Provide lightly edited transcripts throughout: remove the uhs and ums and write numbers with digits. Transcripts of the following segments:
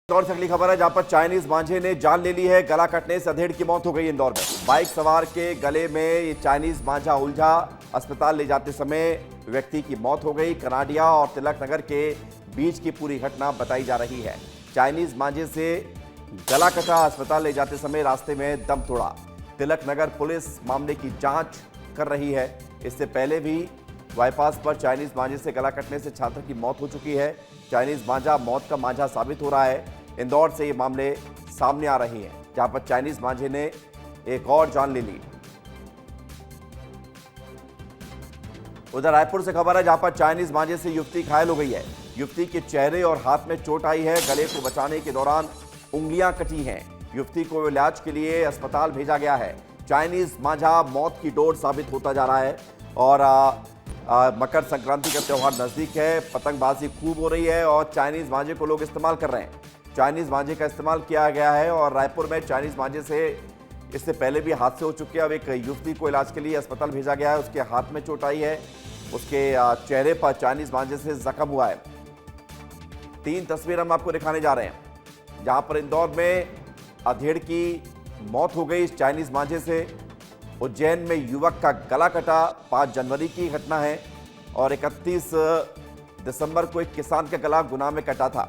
इंदौर से अगली खबर है, जहां पर चाइनीज मांझे ने जान ले ली है। गला कटने से अधेड़ की मौत हो गई इंदौर में। बाइक सवार के गले में ये चाइनीज मांझा उलझा, अस्पताल ले जाते समय व्यक्ति की मौत हो गई। कनाडिया और तिलक नगर के बीच की पूरी घटना बताई जा रही है। चाइनीज मांझे से गला कटा, अस्पताल ले जाते समय रास्ते में दम तोड़ा। तिलक नगर पुलिस मामले की जांच कर रही है। इससे पहले भी बाईपास पर चाइनीज मांझे से गला कटने से छात्र की मौत हो चुकी है। चाइनीज मांझा मौत का मांझा साबित हो रहा है। इंदौर से ये मामले सामने आ रहे हैं, जहां पर चाइनीज मांझे ने एक और जान ले ली। उधर रायपुर से खबर है, जहां पर चाइनीज मांझे से युवती घायल हो गई है। युवती के चेहरे और हाथ में चोट आई है। गले को बचाने के दौरान उंगलियां कटी हैं। युवती को इलाज के लिए अस्पताल भेजा गया है। चाइनीज मांझा मौत की डोर साबित होता जा रहा है। और मकर संक्रांति का त्यौहार नजदीक है, पतंगबाजी खूब हो रही है और चाइनीज मांझे को लोग इस्तेमाल कर रहे हैं। चाइनीज मांझे का इस्तेमाल किया गया है और रायपुर में चाइनीज मांझे से इससे पहले भी हादसे हो चुके हैं। अब एक युवती को इलाज के लिए अस्पताल भेजा गया है। उसके हाथ में चोट आई है, उसके चेहरे पर चाइनीज मांझे से जख्म हुआ है। 3 तस्वीर हम आपको दिखाने जा रहे हैं, जहां पर इंदौर में अधेड़ की मौत हो गई इस चाइनीज मांझे से। उज्जैन में युवक का गला कटा, 5 जनवरी की घटना है। और 31 दिसंबर को एक किसान का गला गुना में कटा था।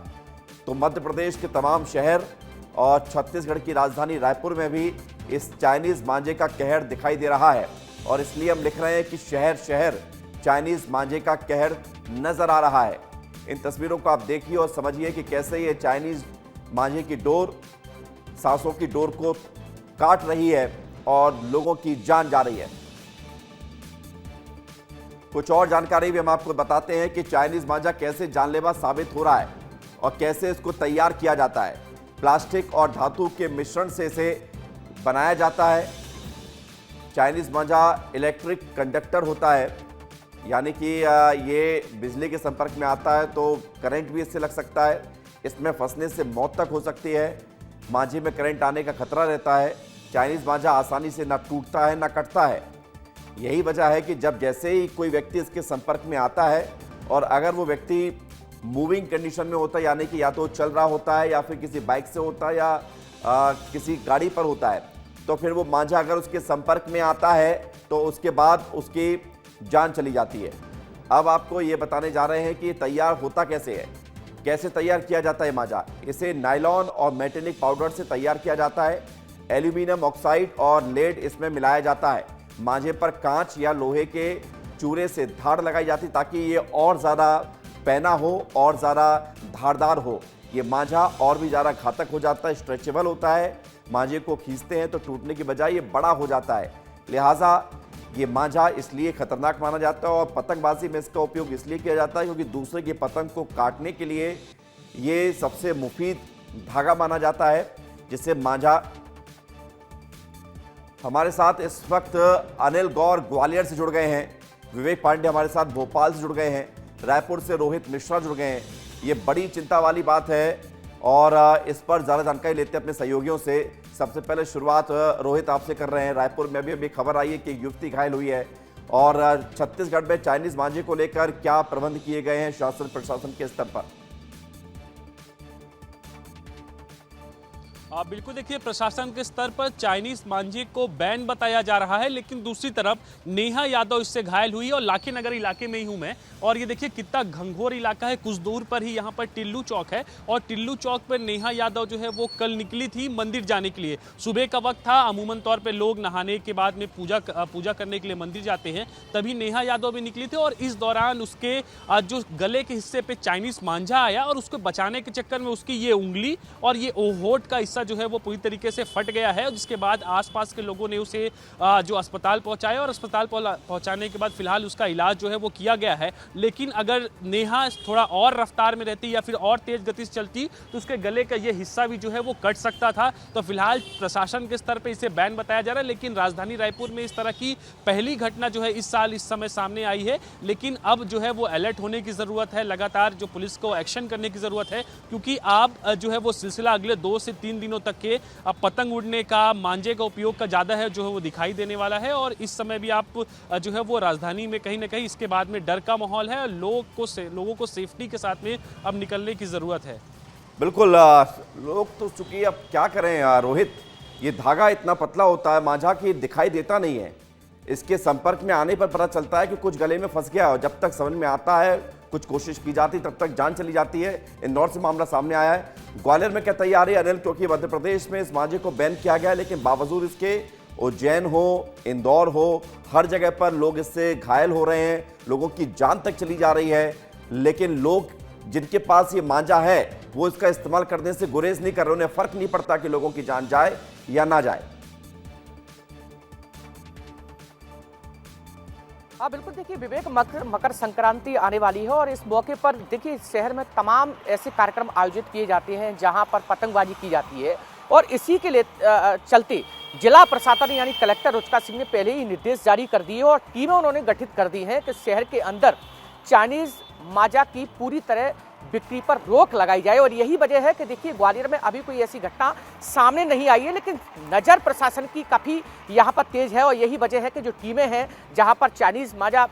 तो मध्य प्रदेश के तमाम शहर और छत्तीसगढ़ की राजधानी रायपुर में भी इस चाइनीज मांझे का कहर दिखाई दे रहा है। और इसलिए हम लिख रहे हैं कि शहर शहर चाइनीज मांझे का कहर नजर आ रहा है। इन तस्वीरों को आप देखिए और समझिए कि कैसे ये चाइनीज मांझे की डोर सांसों की डोर को काट रही है और लोगों की जान जा रही है। कुछ और जानकारी भी हम आपको बताते हैं कि चाइनीज मांझा कैसे जानलेवा साबित हो रहा है और कैसे इसको तैयार किया जाता है। प्लास्टिक और धातु के मिश्रण से इसे बनाया जाता है। चाइनीज मांझा इलेक्ट्रिक कंडक्टर होता है, यानी कि ये बिजली के संपर्क में आता है तो करंट भी इससे लग सकता है। इसमें फंसने से मौत तक हो सकती है। मांझे में करंट आने का खतरा रहता है। चाइनीज मांझा आसानी से ना टूटता है ना कटता है। यही वजह है कि जब जैसे ही कोई व्यक्ति इसके संपर्क में आता है और अगर वो व्यक्ति मूविंग कंडीशन में होता है, यानी कि या तो चल रहा होता है या फिर किसी बाइक से होता है या किसी गाड़ी पर होता है, तो फिर वो मांझा अगर उसके संपर्क में आता है तो उसके बाद उसकी जान चली जाती है। अब आपको ये बताने जा रहे हैं कि तैयार होता कैसे है, कैसे तैयार किया जाता है मांझा। इसे नायलॉन और मेटेलिक पाउडर से तैयार किया जाता है। एल्यूमिनियम ऑक्साइड और लेड इसमें मिलाया जाता है। मांझे पर कांच या लोहे के चूरे से धार लगाई जाती ताकि ये और ज़्यादा पैना हो और ज़्यादा धारदार हो। ये मांझा और भी ज़्यादा घातक हो जाता है, स्ट्रेचेबल होता है। मांझे को खींचते हैं तो टूटने की बजाय ये बड़ा हो जाता है। लिहाजा ये मांझा इसलिए खतरनाक माना जाता है और पतंगबाजी में इसका उपयोग इसलिए किया जाता है क्योंकि दूसरे की पतंग को काटने के लिए ये सबसे मुफीद धागा माना जाता है, जिससे मांझा। हमारे साथ इस वक्त अनिल गौर ग्वालियर से जुड़ गए हैं, विवेक पांडे हमारे साथ भोपाल से जुड़ गए हैं, रायपुर से रोहित मिश्रा जुड़ गए हैं। ये बड़ी चिंता वाली बात है और इस पर ज़्यादा जानकारी लेते हैं अपने सहयोगियों से। सबसे पहले शुरुआत रोहित आपसे कर रहे हैं। रायपुर में अभी खबर आई है कि एक युवती घायल हुई है और छत्तीसगढ़ में चाइनीज मांझे को लेकर क्या प्रबंध किए गए हैं शासन प्रशासन के स्तर पर? बिल्कुल, देखिए प्रशासन के स्तर पर चाइनीज मांझे को बैन बताया जा रहा है, लेकिन दूसरी तरफ नेहा यादव इससे घायल हुई और लाखी नगर इलाके में ही हूं मैं। और ये देखिए कितना घंघोर इलाका है, कुछ दूर पर ही यहाँ पर टिल्लू चौक है और टिल्लू चौक पर नेहा यादव जो है वो कल निकली थी मंदिर जाने के लिए। सुबह का वक्त था, अमूमन तौर पर लोग नहाने के बाद में पूजा करने के लिए मंदिर जाते हैं, तभी नेहा यादव भी निकली थी और इस दौरान उसके जो गले के हिस्से पे चाइनीज मांझा आया और उसको बचाने के चक्कर में उसकी ये उंगली और ये होंठ का हिस्सा जो है वो पूरी तरीके से फट गया है। जिसके बाद आसपास के लोगों ने उसे जो अस्पताल पहुंचाया और अस्पताल पहुंचाने के बाद फिलहाल उसका इलाज जो है वो किया गया है। लेकिन अगर नेहा थोड़ा और रफ्तार में रहती या फिर और तेज गति से चलती तो उसके गले का ये हिस्सा भी जो है वो कट सकता था। तो फिलहाल प्रशासन के स्तर पर इसे बैन बताया जा रहा है, लेकिन राजधानी रायपुर में इस तरह की पहली घटना जो है इस साल इस समय सामने आई है। लेकिन अब जो है वो अलर्ट होने की जरूरत है, लगातार जो पुलिस को एक्शन करने की जरूरत है, क्योंकि अब जो है वो सिलसिला अगले 2 से 3 दिनों तक के पतंग उड़ने का, मांझे का उपयोग का ज़्यादा है जो है वो दिखाई देने वाला है। और इस समय भी आप जो है वो राजधानी में कहीं ना कहीं इसके बाद में डर का माहौल है। लोगों को सेफ्टी के साथ में अब निकलने की ज़रूरत है। बिल्कुल लोग तो चूंकि अब क्या करें रोहित, ये धागा इतना पतला होता है मांझा कि दिखाई देता नहीं है। इसके संपर्क में आने पर पता चलता है कि कुछ गले में फंस गया, और जब तक समझ में आता है, कुछ कोशिश की जाती, तब तक जान चली जाती है। इंदौर से मामला सामने आया है। ग्वालियर में क्या तैयारी अनिल, क्योंकि मध्य प्रदेश में इस मांझे को बैन किया गया है, लेकिन बावजूद इसके उज्जैन हो, इंदौर हो, हर जगह पर लोग इससे घायल हो रहे हैं, लोगों की जान तक चली जा रही है। लेकिन लोग जिनके पास ये मांझा है वो इसका इस्तेमाल करने से गुरेज नहीं कर रहे, उन्हें फर्क नहीं पड़ता कि लोगों की जान जाए या ना जाए। हाँ बिल्कुल, देखिए विवेक, मकर संक्रांति आने वाली है और इस मौके पर देखिए शहर में तमाम ऐसे कार्यक्रम आयोजित किए जाते हैं जहां पर पतंगबाजी की जाती है, और इसी के लिए चलते जिला प्रशासन यानी कलेक्टर रुचिका सिंह ने पहले ही निर्देश जारी कर दिए और टीमें उन्होंने गठित कर दी हैं कि शहर के अंदर चाइनीज माजा की पूरी तरह बिक्री पर रोक लगाई जाए। और यही वजह है कि देखिए ग्वालियर में अभी कोई ऐसी घटना सामने नहीं आई है, लेकिन नज़र प्रशासन की काफ़ी यहाँ पर तेज है। और यही वजह है कि जो टीमें हैं जहाँ पर चाइनीज़ माजा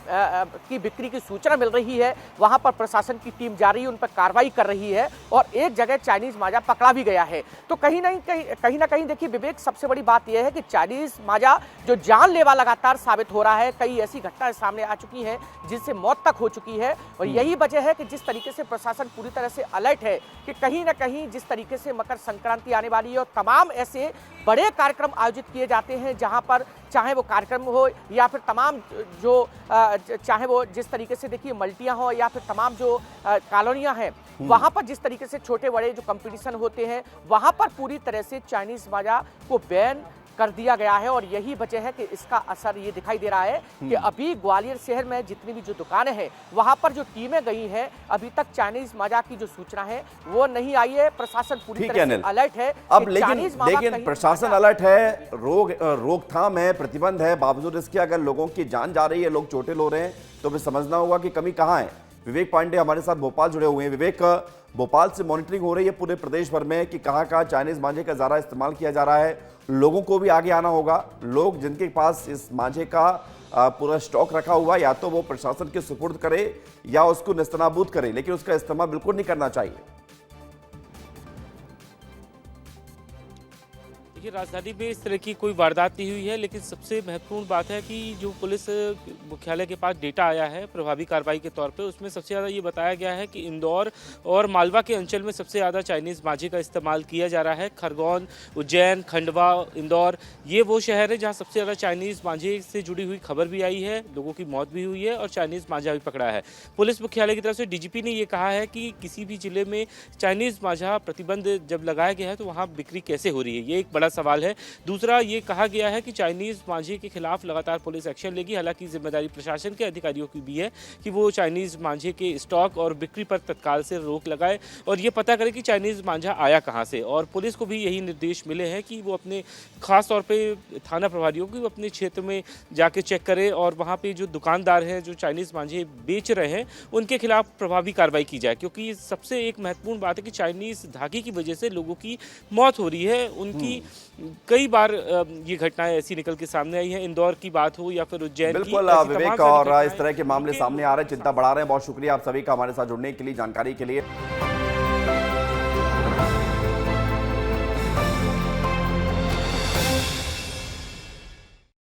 की बिक्री की सूचना मिल रही है, वहाँ पर प्रशासन की टीम जा रही है, उन पर कार्रवाई कर रही है, और एक जगह चाइनीज़ माजा पकड़ा भी गया है। तो कहीं ना कहीं देखिए विवेक, सबसे बड़ी बात यह है कि चाइनीज़ माजा जो जानलेवा लगातार साबित हो रहा है, कई ऐसी घटनाएं सामने आ चुकी हैं जिनसे मौत तक हो चुकी है। और यही वजह है कि जिस तरीके से प्रशासन पूरी तरह से अलर्ट है कि कहीं ना कहीं जिस तरीके से मकर संक्रांति आने वाली है और तमाम ऐसे बड़े कार्यक्रम आयोजित किए जाते हैं जहां पर चाहे वो कार्यक्रम हो या फिर तमाम जो चाहे वो जिस तरीके से देखिए मल्टियां हो या फिर तमाम जो कॉलोनियां हैं, वहां पर जिस तरीके से छोटे बड़े जो कंपटीशन होते हैं, वहां पर पूरी तरह से चाइनीज माजा को बैन कर दिया गया है। और यही वजह है कि इसका असर ये दिखाई दे रहा है कि अभी ग्वालियर शहर में जितनी भी जो दुकानें हैं वहां पर जो टीमें गई हैं, अभी तक चाइनीज माजा की जो सूचना है वो नहीं आई है। प्रशासन पूरी तरह से अलर्ट है। अब लेकिन प्रशासन अलर्ट है, रोकथाम है, प्रतिबंध है, बावजूद इसके अगर लोगों की जान जा रही है, लोग चोटिल हो रहे हैं, तो फिर समझना होगा कि कमी कहाँ है। विवेक पांडे हमारे साथ भोपाल जुड़े हुए हैं। विवेक, भोपाल से मॉनिटरिंग हो रही है पूरे प्रदेश भर में कि कहाँ कहाँ चाइनीज मांझे का ज़्यादा इस्तेमाल किया जा रहा है। लोगों को भी आगे आना होगा। लोग जिनके पास इस मांझे का पूरा स्टॉक रखा हुआ, या तो वो प्रशासन के सुपुर्द करे या उसको नेस्तनाबूद करे, लेकिन उसका इस्तेमाल बिल्कुल नहीं करना चाहिए। देखिए राजधानी में इस तरह की कोई वारदात नहीं हुई है, लेकिन सबसे महत्वपूर्ण बात है कि जो पुलिस मुख्यालय के पास डेटा आया है प्रभावी कार्रवाई के तौर पे, उसमें सबसे ज़्यादा ये बताया गया है कि इंदौर और मालवा के अंचल में सबसे ज़्यादा चाइनीज़ मांझे का इस्तेमाल किया जा रहा है। खरगोन, उज्जैन, खंडवा, इंदौर, ये वो शहर है जहाँ सबसे ज़्यादा चाइनीज़ मांझे से जुड़ी हुई खबर भी आई है, लोगों की मौत भी हुई है और चाइनीज़ मांझा भी पकड़ा है। पुलिस मुख्यालय की तरफ से डीजीपी ने ये कहा है कि किसी भी जिले में चाइनीज़ मांझा प्रतिबंध जब लगाया गया है तो वहाँ बिक्री कैसे हो रही है, ये एक बड़ा सवाल है। दूसरा, ये कहा गया है कि चाइनीज मांझे के खिलाफ लगातार पुलिस एक्शन लेगी। हालांकि जिम्मेदारी प्रशासन के अधिकारियों की भी है कि वो चाइनीज मांझे के स्टॉक और बिक्री पर तत्काल से रोक लगाए और ये पता करे कि चाइनीज मांझा आया कहां से। और पुलिस को भी यही निर्देश मिले हैं कि वो अपने खास तौर पे थाना प्रभारियों को अपने क्षेत्र में जाके चेक करे और वहाँ पे जो दुकानदार हैं जो चाइनीज मांझे बेच रहे हैं उनके खिलाफ प्रभावी कार्रवाई की जाए, क्योंकि सबसे एक महत्वपूर्ण बात है कि चाइनीज धागे की वजह से लोगों की मौत हो रही है। उनकी कई बार ये घटनाएं ऐसी निकल के सामने आई हैं, इंदौर की बात हो या फिर उज्जैन की। बिल्कुल विवेक, और इस तरह के मामले सामने आ रहे हैं, चिंता बढ़ा रहे हैं। बहुत शुक्रिया आप सभी का हमारे साथ जुड़ने के लिए, जानकारी के लिए।